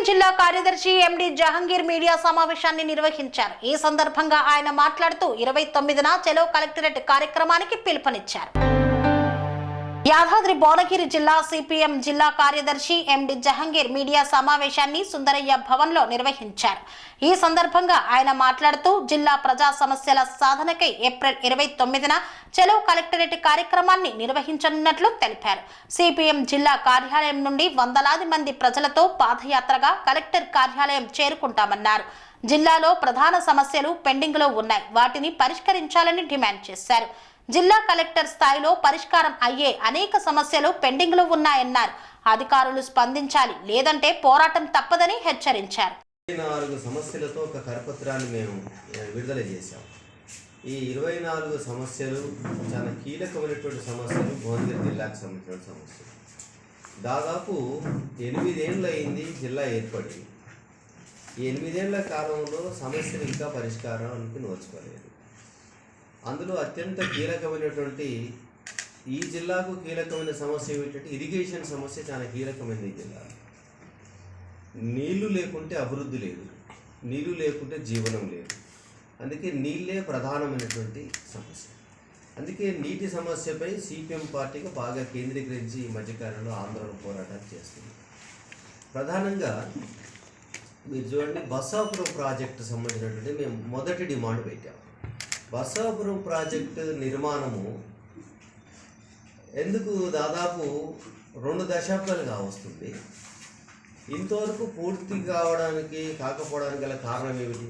జిల్లా కార్యదర్శి ఎండి జహంగీర్ మీడియా సమావేశాన్ని నిర్వహించారు. ఈ సందర్భంగా ఆయన మాట్లాడుతూ 29న చలో కలెక్టరేట్ కార్యక్రమానికి పిలుపునిచ్చారు. యాదాద్రి భువనగిరి జిల్లా సిపిఎం జిల్లా కార్యదర్శి ఎండి జహంగీర్ మీడియా సమావేశాన్ని సుందరయ్య భవన్లో నిర్వహించారు. ఈ సందర్భంగా ఆయన మాట్లాడుతూ జిల్లా ప్రజా సమస్యల సాధనకై ఏప్రిల్ 29న చలో కలెక్టరేట్ కార్యక్రమాన్ని నిర్వహించనున్నట్లు తెలిపారు. సిపిఎం జిల్లా కార్యాలయం నుండి వందలాది మంది ప్రజలతో పాదయాత్రగా కలెక్టర్ కార్యాలయం చేరుకుంటామన్నారు. జిల్లాలో ప్రధాన సమస్యలు పెండింగ్లో ఉన్నాయి, వాటిని పరిష్కరించాలని డిమాండ్ చేశారు. జిల్లా కలెక్టర్ స్థాయిలో పరిష్కారం అయ్యే అనేక సమస్యలు పెండింగ్ లో ఉన్నాయన్నారు. అధికారులు స్పందించాలి, లేదంటే పోరాటం తప్పదని హెచ్చరించారు. 24 సమస్యలతో ఒక కరపత్రాన్ని మేము విడుదల చేశాం. ఈ 24 సమస్యలు చాలా కీలకమైనటువంటి సమస్యలు, భువనగిరి జిల్లాకు సంబంధించిన సమస్యలు. దాదాపు 8 ఏళ్ళు అయింది జిల్లా ఏర్పడి. ఈ 8 ఏళ్ల కాలంలో సమస్యలు ఇంకా పరిష్కారానికి నోచుకోలేదు. అందులో అత్యంత కీలకమైనటువంటి ఈ జిల్లాకు కీలకమైన సమస్య ఏమిటంటే ఇరిగేషన్ సమస్య చాలా కీలకమైనది. ఈ జిల్లా నీళ్లు లేకుంటే అభివృద్ధి లేదు, నీళ్లు లేకుంటే జీవనం లేదు. అందుకే నీళ్ళే ప్రధానమైనటువంటి సమస్య. అందుకే నీటి సమస్యపై సిపిఎం పార్టీగా బాగా కేంద్రీకరించి ఈ మధ్యకాలంలో ఆందోళన పోరాటాలు చేస్తుంది. ప్రధానంగా మీరు చూడండి, బస్సాపురం ప్రాజెక్టు సంబంధించినటువంటి మేము మొదటి డిమాండ్ పెట్టాము. బస్సాపురం ప్రాజెక్టు నిర్మాణము ఎందుకు దాదాపు 2 దశాబ్దాలుగా వస్తుంది. ఇంతవరకు పూర్తి కాకపోవడానికి గల కారణం ఏమిటి?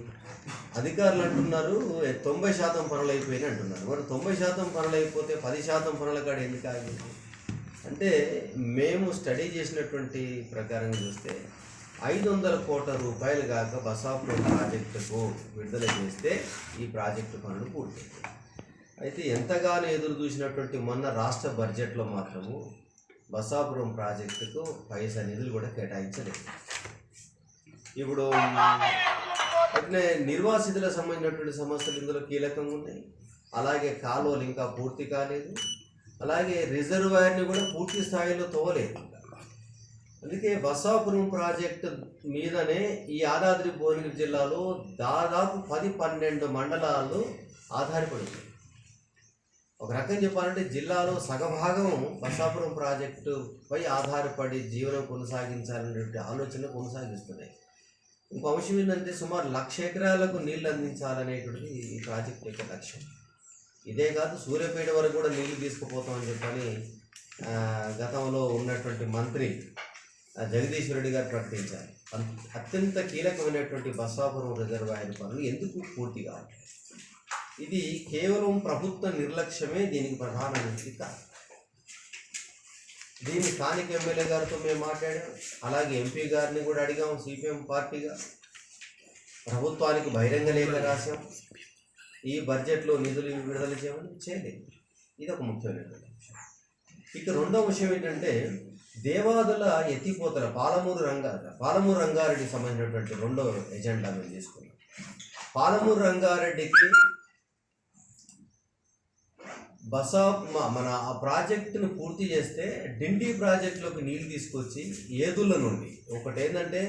అధికారులు అంటున్నారు 90% పనులు అయిపోయినాయి అంటున్నారు. మరి 90% పనులు అయిపోతే 10% పనుల కాడ ఎందుకు ఆగింది అంటే, మేము స్టడీ చేసినటువంటి ప్రకారం చూస్తే 500 కోట్ల రూపాయలు కాక బస్సాపురం ప్రాజెక్టుకు విడుదల చేస్తే ఈ ప్రాజెక్టు పనులు పూర్తవుతాయి. అయితే ఎంతగానో ఎదురు చూసినటువంటి మొన్న రాష్ట్ర బడ్జెట్లో మాత్రము బస్సాపురం ప్రాజెక్టుకు పైసా నిధులు కూడా కేటాయించలేదు. ఇప్పుడు అట్లే నిర్వాసితులకు సంబంధించినటువంటి సమస్యలు ఇందులో కీలకంగా ఉన్నాయి. అలాగే కాలువలు ఇంకా పూర్తి కాలేదు. అలాగే రిజర్వాయర్ని కూడా పూర్తి స్థాయిలో తోవలేదు. అందుకే బస్సాపురం ప్రాజెక్టు మీదనే ఈ యాదాద్రి భువనగిరి జిల్లాలో దాదాపు 10-12 మండలాలు ఆధారపడి. ఒక రకం చెప్పాలంటే జిల్లాలో సగభాగం బస్సాపురం ప్రాజెక్టుపై ఆధారపడి జీవనం కొనసాగించాలనేటువంటి ఆలోచన కొనసాగిస్తున్నాయి. ఇంకో అంశం ఏంటంటే సుమారు 1,00,000 ఎకరాలకు నీళ్లు అందించాలనేటువంటిది ఈ ప్రాజెక్టు యొక్క లక్ష్యం. ఇదే కాదు, సూర్యాపేట వరకు కూడా నీళ్లు తీసుకుపోతామని చెప్పని గతంలో ఉన్నటువంటి మంత్రి జగదీష్ రెడ్డి గారు ప్రకటించారు. అత్యంత కీలకమైనటువంటి బస్సాపురం రిజర్వాయర్ పనులు ఎందుకు పూర్తి కావాలి? ఇది కేవలం ప్రభుత్వ నిర్లక్ష్యమే దీనికి ప్రధానమైనది కాదు. దీన్ని స్థానిక ఎమ్మెల్యే గారితో మేము మాట్లాడాం, అలాగే ఎంపీ గారిని కూడా అడిగాం. సిపిఎం పార్టీగా ప్రభుత్వానికి బహిరంగ లేఖ రాశాం. ఈ బడ్జెట్లో నిధులు విడుదల చేయలేదు. ఇది ఒక ముఖ్యమైనటువంటి అంశం. ఇక రెండవ విషయం ఏంటంటే, దేవాదుల ఎత్తిపోతల పాలమూరు రంగారెడ్డికి సంబంధించినటువంటి రెండో ఎజెండా మేము తీసుకున్నాం. పాలమూరు రంగారెడ్డికి మన ఆ ప్రాజెక్టును పూర్తి చేస్తే డిండి ప్రాజెక్టులోకి నీళ్ళు తీసుకొచ్చి ఏదుల నుండి ఒకటి ఏంటంటే,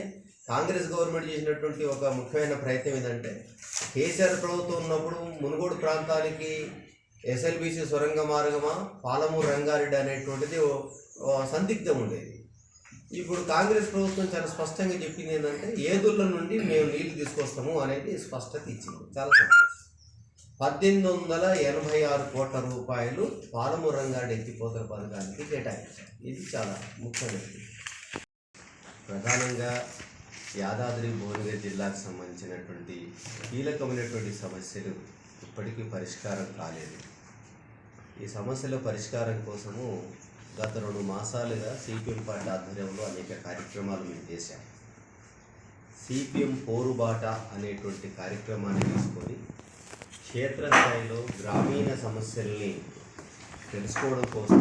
కాంగ్రెస్ గవర్నమెంట్ చేసినటువంటి ఒక ముఖ్యమైన ప్రయత్నం ఏంటంటే, కేసీఆర్ ప్రభుత్వం ఉన్నప్పుడు మునుగోడు ప్రాంతానికి ఎస్ఎల్బీసీ సొరంగ మార్గమా పాలమూరు రంగారెడ్డి అనేటువంటిది సందిగ్ధం ఉండేది. ఇప్పుడు కాంగ్రెస్ ప్రభుత్వం చాలా స్పష్టంగా చెప్పింది ఏంటంటే, ఏదుల నుండి మేము నీళ్లు తీసుకొస్తాము అనేది స్పష్టత ఇచ్చింది. చాలా సంతోషం. 1886 కోట్ల రూపాయలు పాలమూరు రంగారెడ్డి ఎత్తిపోతల పథకానికి కేటాయించారు. ఇది చాలా ముఖ్యమైనది. ప్రధానంగా యాదాద్రి భువనగిరి జిల్లాకు సంబంధించినటువంటి కీలకమైనటువంటి సమస్యలు ఇప్పటికీ పరిష్కారం కాలేదు. ఈ సమస్యల పరిష్కారం కోసము గత 2 మాసాలుగా సిపిఎం పార్టీ ఆధ్వర్యంలో అనేక కార్యక్రమాలు మేము చేశాం. సిపిఎం పోరుబాట అనేటువంటి కార్యక్రమాన్ని తీసుకొని క్షేత్రస్థాయిలో గ్రామీణ సమస్యల్ని తెలుసుకోవడం కోసం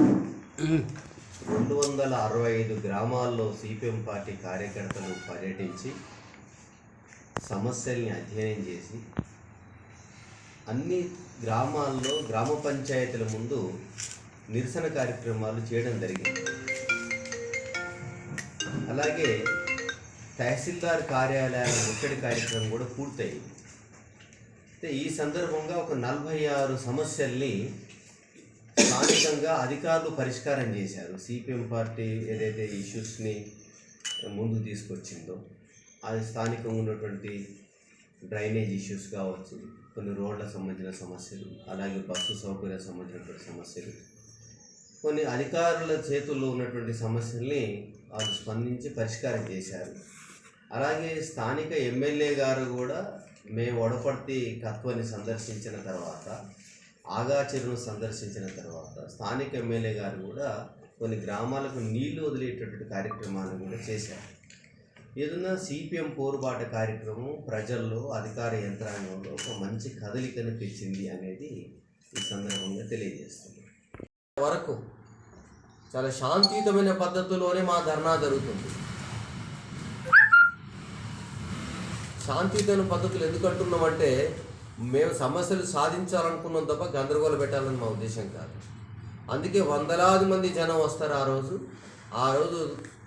265 గ్రామాల్లో సిపిఎం పార్టీ కార్యకర్తలు పర్యటించి సమస్యల్ని అధ్యయనం చేసి అన్ని గ్రామాల్లో గ్రామ పంచాయతీల ముందు నిరసన కార్యక్రమాలు చేయడం జరిగింది. అలాగే తహసీల్దార్ కార్యాలయాల ముట్టడి కార్యక్రమం కూడా పూర్తయింది. అయితే ఈ సందర్భంగా ఒక 46 సమస్యల్ని స్థానికంగా అధికారులు పరిష్కారం చేశారు. సిపిఎం పార్టీ ఏదైతే ఇష్యూస్ని ముందుకు తీసుకొచ్చిందో అది స్థానికంగా ఉన్నటువంటి డ్రైనేజ్ ఇష్యూస్ కావచ్చు, కొన్ని రోడ్లకు సంబంధించిన సమస్యలు, అలాగే బస్సు సౌకర్యం సంబంధించినటువంటి సమస్యలు, కొన్ని అధికారుల చేతుల్లో ఉన్నటువంటి సమస్యల్ని వాళ్ళు స్పందించి పరిష్కారం చేశారు. అలాగే స్థానిక ఎమ్మెల్యే గారు కూడా మేము వడపర్తి కత్వని సందర్శించిన తర్వాత, ఆగాచెరును సందర్శించిన తర్వాత స్థానిక ఎమ్మెల్యే గారు కూడా కొన్ని గ్రామాలకు నీళ్లు వదిలేటటువంటి కార్యక్రమాన్ని కూడా చేశారు. ఏదన్నా సిపిఎం పోరుబాట కార్యక్రమం ప్రజల్లో, అధికార యంత్రాంగంలో ఒక మంచి కదలికను తెచ్చింది అనేది ఈ సందర్భంగా తెలియజేస్తుంది. వరకు చాలా శాంతియుతమైన పద్ధతిలోనే మా ధర్నా జరుగుతుంది. శాంతియుతమైన పద్ధతులు ఎందుకు అంటున్నామంటే మేము సమస్యలు సాధించాలనుకున్నాం తప్ప గందరగోళం పెట్టాలని మా ఉద్దేశం కాదు. అందుకే వందలాది మంది జనం వస్తారు. ఆ రోజు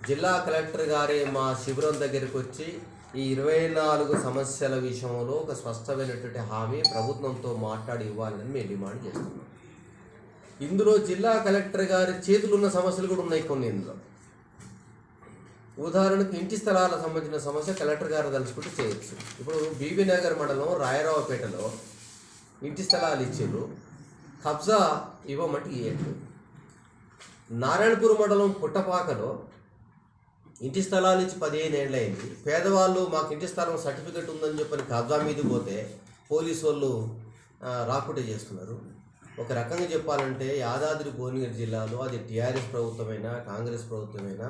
జిల్లా కలెక్టర్ గారే మా శిబిరం దగ్గరికి వచ్చి ఈ 24 సమస్యల విషయంలో ఒక స్పష్టమైనటువంటి హామీ ప్రభుత్వంతో మాట్లాడి ఇవ్వాలని మేము డిమాండ్ చేస్తున్నాం. ఇందులో జిల్లా కలెక్టర్ గారి చేతులు ఉన్న సమస్యలు కూడా ఉన్నాయి కొన్ని. ఇందులో ఉదాహరణకు ఇంటి స్థలాలకు సంబంధించిన సమస్య కలెక్టర్ గారు తలుచుకుంటూ చేయొచ్చు. ఇప్పుడు బీబీ నగర్ మండలం రాయరావుపేటలో ఇంటి స్థలాలు ఇచ్చారు, కబ్జా ఇవ్వమంటే ఇవ్వట్లేదు. నారాయణపూర్ మండలం పుట్టపాకలో ఇంటి స్థలాలు ఇచ్చి 15 ఏళ్ళు అయింది. పేదవాళ్ళు మాకు ఇంటి స్థలం సర్టిఫికెట్ ఉందని చెప్పని కబ్జా మీద పోతే పోలీసు వాళ్ళు రాకుండా చేస్తున్నారు. ఒక రకంగా చెప్పాలంటే యాదాద్రి భువనగిరి జిల్లాలో అది టీఆర్ఎస్ ప్రభుత్వమైనా కాంగ్రెస్ ప్రభుత్వమైనా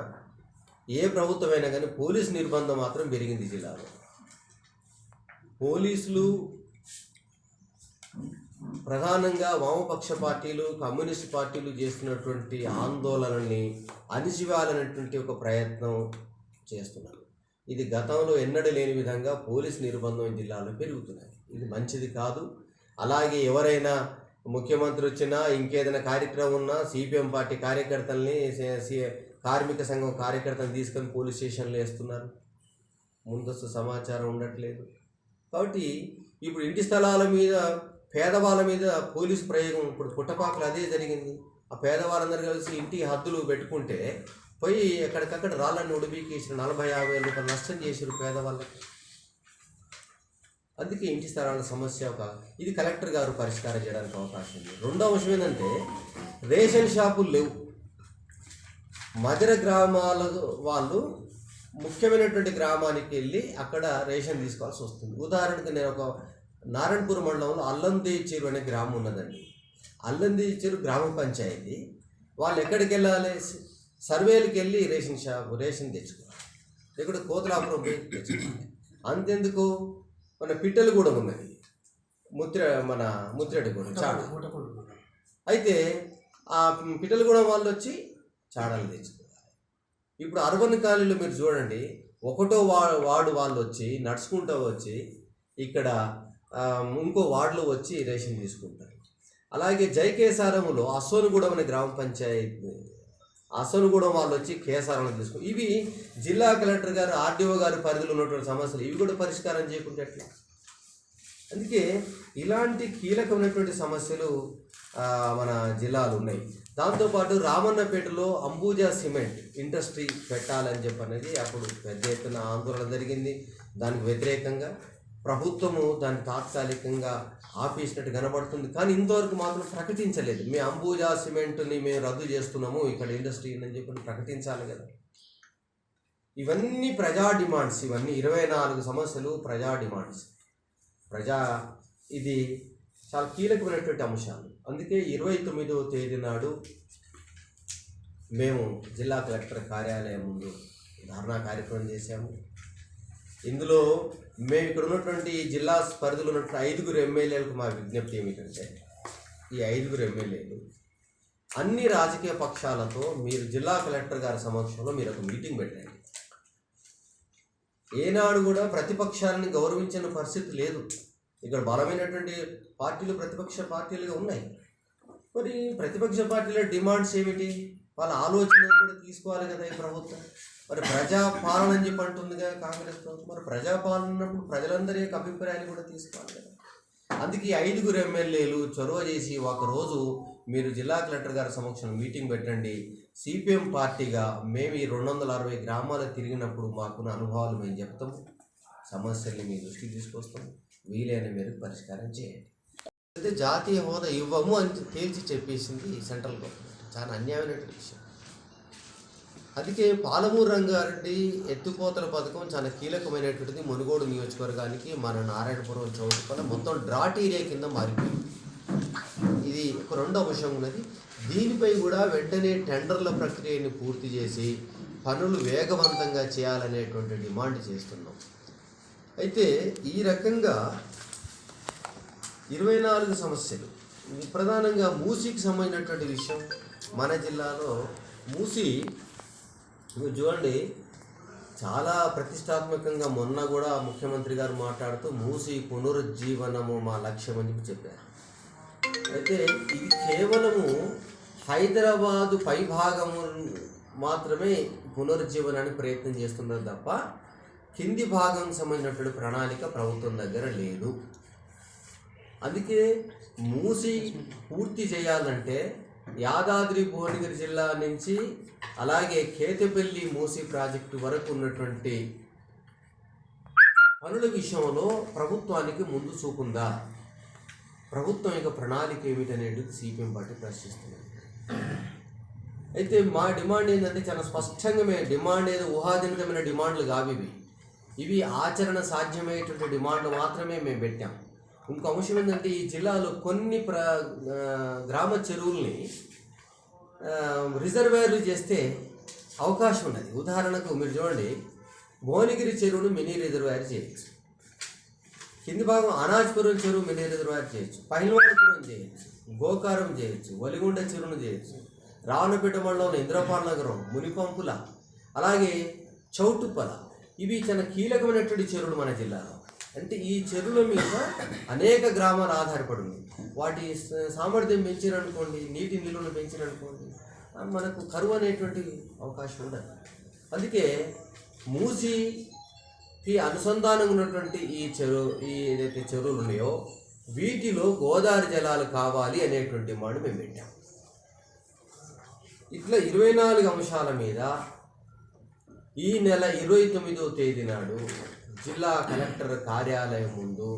ఏ ప్రభుత్వమైనా కానీ పోలీసు నిర్బంధం మాత్రం పెరిగింది జిల్లాలో. పోలీసులు ప్రధానంగా వామపక్ష పార్టీలు, కమ్యూనిస్ట్ పార్టీలు చేస్తున్నటువంటి ఆందోళనని అణిచివేయాలనేటువంటి ఒక ప్రయత్నం చేస్తున్నారు. ఇది గతంలో ఎన్నడూ లేని విధంగా పోలీసు నిర్బంధం జిల్లాలో పెరుగుతున్నాయి. ఇది మంచిది కాదు. అలాగే ఎవరైనా ముఖ్యమంత్రి వచ్చినా ఇంకేదైనా కార్యక్రమం ఉన్నా సిపిఎం పార్టీ కార్యకర్తల్ని, కార్మిక సంఘం కార్యకర్తలను తీసుకొని పోలీస్ స్టేషన్లో వేస్తున్నారు. ముందస్తు సమాచారం ఉండట్లేదు. కాబట్టి ఇప్పుడు ఇంటి స్థలాల మీద, పేదవాళ్ళ మీద పోలీసు ప్రయోగం ఇప్పుడు పుట్టపాకలు అదే జరిగింది. ఆ పేదవాళ్ళందరూ కలిసి ఇంటి హద్దులు పెట్టుకుంటే పోయి ఎక్కడికక్కడ రాళ్ళని ఉడిపీకేసిన 40-50 రూపాయలు నష్టం చేసారు పేదవాళ్ళకి. అందుకే ఇంటి స్థలాల సమస్య ఇది కలెక్టర్ గారు పరిష్కారం చేయడానికి అవకాశం ఉంది. రెండవ విషయం ఏంటంటే రేషన్ షాపులు లేవు. మధ్య గ్రామాల వాళ్ళు ముఖ్యమైనటువంటి గ్రామానికి వెళ్ళి అక్కడ రేషన్ తీసుకోవాల్సి వస్తుంది. ఉదాహరణకు నేను ఒక నారాయణపూర్ మండలంలో అల్లందేచేరు అనే గ్రామం ఉన్నదండి. అల్లందేచేరు గ్రామ పంచాయతీ వాళ్ళు ఎక్కడికి వెళ్ళాలి? సర్వేలకు వెళ్ళి రేషన్ తెచ్చుకోవాలి. ఇక్కడ కోతలాపురం పోయి తెచ్చుకోవాలి. అంతెందుకు మన పిట్టలు కూడా ఉన్నది, మన ముత్తిరెడ్డిగూడెం చాడ. అయితే ఆ పిట్టలగూడెం వాళ్ళు వచ్చి చాడలు తెచ్చుకోవాలి. ఇప్పుడు అర్బన్ కాలనీలో మీరు చూడండి, ఒకటో వార్డు వాళ్ళు వచ్చి నడుచుకుంటూ వచ్చి ఇక్కడ ఇంకో వార్డులో వచ్చి రేషన్ తీసుకుంటారు. అలాగే జైకేసారంలో అసోనుగూడెం అనే గ్రామ పంచాయతీ, అసోనుగూడెం వాళ్ళు వచ్చి కేసారాలను తీసుకుంటారు. ఇవి జిల్లా కలెక్టర్ గారు, ఆర్డీఓ గారి పరిధిలో ఉన్నటువంటి సమస్యలు. ఇవి కూడా పరిష్కారం చేయకుంటే ఎట్లా? అందుకే ఇలాంటి కీలకమైనటువంటి సమస్యలు మన జిల్లాలు ఉన్నాయి. దాంతోపాటు రామన్నపేటలో అంబూజా సిమెంట్ ఇండస్ట్రీ పెట్టాలని చెప్పనేది అప్పుడు పెద్ద ఎత్తున ఆందోళన జరిగింది. దానికి వ్యతిరేకంగా ప్రభుత్వము దాన్ని తాత్కాలికంగా ఆపేసినట్టు కనబడుతుంది. కానీ ఇంతవరకు మాత్రం ప్రకటించలేదు. మీ అంబూజా సిమెంట్ని మేము రద్దు చేస్తున్నాము, ఇక్కడ ఇండస్ట్రీ అని చెప్పి ప్రకటించాలి కదా. ఇవన్నీ ప్రజా డిమాండ్స్. ఇవన్నీ 24 సమస్యలు ప్రజా డిమాండ్స్. ఇది చాలా కీలకమైనటువంటి అంశాలు. అందుకే 29వ తేదీ నాడు మేము జిల్లా కలెక్టర్ కార్యాలయం ముందు ధర్నా కార్యక్రమం చేశాము. ఇందులో మేము ఇక్కడ ఉన్నటువంటి జిల్లా పరిధిలో ఉన్నటువంటి 5 ఎమ్మెల్యేలకు మా విజ్ఞప్తి ఏమిటంటే, ఈ 5 ఎమ్మెల్యేలు అన్ని రాజకీయ పక్షాలతో మీరు జిల్లా కలెక్టర్ గారి సమక్షంలో మీరు ఒక మీటింగ్ పెట్టండి. ఏనాడు కూడా ప్రతిపక్షాలని గౌరవించిన పరిస్థితి లేదు. ఇక్కడ బలమైనటువంటి పార్టీలు ప్రతిపక్ష పార్టీలుగా ఉన్నాయి. మరి ప్రతిపక్ష పార్టీల డిమాండ్స్ ఏమిటి? వాళ్ళ ఆలోచన కూడా తీసుకోవాలి కదా ఈ ప్రభుత్వం. మరి ప్రజాపాలన అని చెప్పి అంటుందిగా కాంగ్రెస్ ప్రభుత్వం. మరి ప్రజాపాలన ఉన్నప్పుడు ప్రజలందరి యొక్క అభిప్రాయాలు కూడా తీసుకోవాలి కదా. అందుకే 5 ఎమ్మెల్యేలు చొరవ చేసి ఒకరోజు మీరు జిల్లా కలెక్టర్ గారి సమక్షంలో మీటింగ్ పెట్టండి, సిపిఎం పార్టీగా మేము ఈ 260 గ్రామాలు తిరిగినప్పుడు మాకున్న అనుభవాలు మేము చెప్తాము, సమస్యల్ని మీ దృష్టికి తీసుకొస్తాం, వీలైన మేరకు పరిష్కారం చేయండి. అయితే జాతీయ హోదా ఇవ్వము అని తేల్చి చెప్పేసింది సెంట్రల్ గవర్నమెంట్. చాలా అన్యాయమైనటువంటి విషయం. అందుకే పాలమూరు రంగారెడ్డి ఎత్తుపోతల పథకం చాలా కీలకమైనటువంటిది. మునుగోడు నియోజకవర్గానికి, మన నారాయణపురం చౌటుపల్లి మొత్తం డ్రాట్ ఏరియా కింద మారిపోయింది. ఇది ఒక రెండో అంశం ఉన్నది. దీనిపై కూడా వెంటనే టెండర్ల ప్రక్రియని పూర్తి చేసి పనులు వేగవంతంగా చేయాలనేటువంటి డిమాండ్ చేస్తున్నాం. అయితే ఈ రకంగా 24 సమస్యలు, ప్రధానంగా మూసీకి సంబంధించినటువంటి విషయం. మన జిల్లాలో మూసీ చూడండి చాలా ప్రతిష్టాత్మకంగా మొన్న కూడా ముఖ్యమంత్రి గారు మాట్లాడుతూ మూసీ పునరుజ్జీవనము మా లక్ష్యం అని చెప్పారు. అయితే ఇది కేవలము హైదరాబాదు పైభాగము మాత్రమే పునరుజ్జీవనానికి ప్రయత్నం చేస్తున్నారు తప్ప కింది భాగం సంబంధించినటువంటి ప్రణాళిక ప్రభుత్వం దగ్గర లేదు. అందుకే మూసీ పూర్తి చేయాలంటే యాదాద్రి భువనగిరి జిల్లా నుంచి అలాగే కేతపల్లి మూసీ ప్రాజెక్టు వరకు ఉన్నటువంటి పనుల విషయంలో ప్రభుత్వానికి ముందు చూపుందా, ప్రభుత్వం యొక్క ప్రణాళిక ఏమిటనేది సిపిఎం పార్టీ ప్రశ్నిస్తుంది. అయితే మా డిమాండ్ ఏంటంటే చాలా స్పష్టంగా మేము డిమాండ్ ఏదో ఊహాజనితమైన డిమాండ్లు కావు, ఇవి ఆచరణ సాధ్యమయ్యేటువంటి డిమాండ్లు మాత్రమే మేము పెట్టాం. ఇంకో అంశం ఏంటంటే ఈ జిల్లాలో కొన్ని గ్రామ చెరువుల్ని రిజర్వాయర్లు చేస్తే అవకాశం ఉన్నది. ఉదాహరణకు మీరు చూడండి, భువనగిరి చెరువును మినీ రిజర్వాయర్ చేయొచ్చు, కింది భాగం అనాజ్పురం చెరువు మినీ రిజర్వాయర్ చేయొచ్చు, పహిల్వానపురం చేయొచ్చు, గోకారం చేయొచ్చు, ఒలిగుండ చెరువును చేయొచ్చు, రావణపేట మండలంలో ఇంద్రపాల్ నగరం, మునిపంపుల, అలాగే చౌటుప్పల, ఇవి చాలా కీలకమైనటువంటి చెరువులు మన జిల్లాలో. అంటే ఈ చెరువుల మీద అనేక గ్రామాలు ఆధారపడి ఉన్నాయి. వాటి సామర్థ్యం పెంచిరనుకోండి, నీటి నిల్వను పెంచిరనుకోండి, మనకు కరువు అనేటువంటి అవకాశం ఉండదు. అందుకే మూసీకి అనుసంధానంగా ఉన్నటువంటి ఈ ఏదైతే చెరువులు ఉన్నాయో వీటిలో గోదావరి జలాలు కావాలి అనేటువంటి మాట మేము పెట్టాం. ఇట్లా 24 అంశాల మీద ఈ నెల 29వ తేదీ నాడు జిల్లా కలెక్టర్ కార్యాలయం ముందు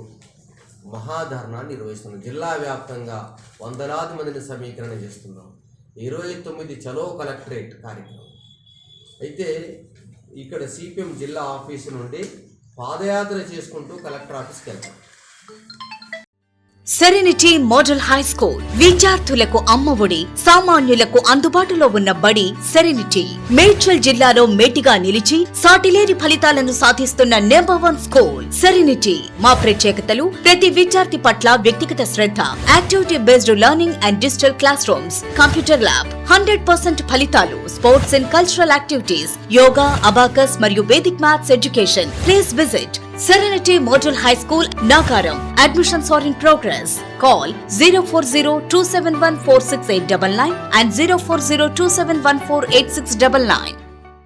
మహాధర్నా నిర్వహిస్తున్నాం. జిల్లా వ్యాప్తంగా వందలాది మందిని సమీకరణ చేస్తున్నాం. 29 చలో కలెక్టరేట్ కార్యక్రమం. అయితే ఇక్కడ సిపిఎం జిల్లా ఆఫీసు నుండి పాదయాత్ర చేసుకుంటూ కలెక్టర్ ఆఫీస్కి వెళ్తాం. సెరెనిటీ మోడల్ హై స్కూల్ విద్యార్థులకు అమ్మఒడి, సామాన్యులకు అందుబాటులో ఉన్న బడి సెరెనిటీ. మేడ్చల్ జిల్లాలో మేటిగా నిలిచి సాటిలేని ఫలితాలను సాధిస్తున్న నంబర్ 1 స్కూల్ సెరెనిటీ. మా ప్రత్యేకతలు: ప్రతి విద్యార్థి పట్ల వ్యక్తిగత శ్రద్ధ, activity based learning and digital class rooms, computer lab, 100% ఫలితాలు, sports and cultural activities, yoga, abacus మరియు Vedic maths education. Please visit Serenity Model High School, Nagaram. Admissions are in progress. Call 040-271-46899 and 040-271-48699.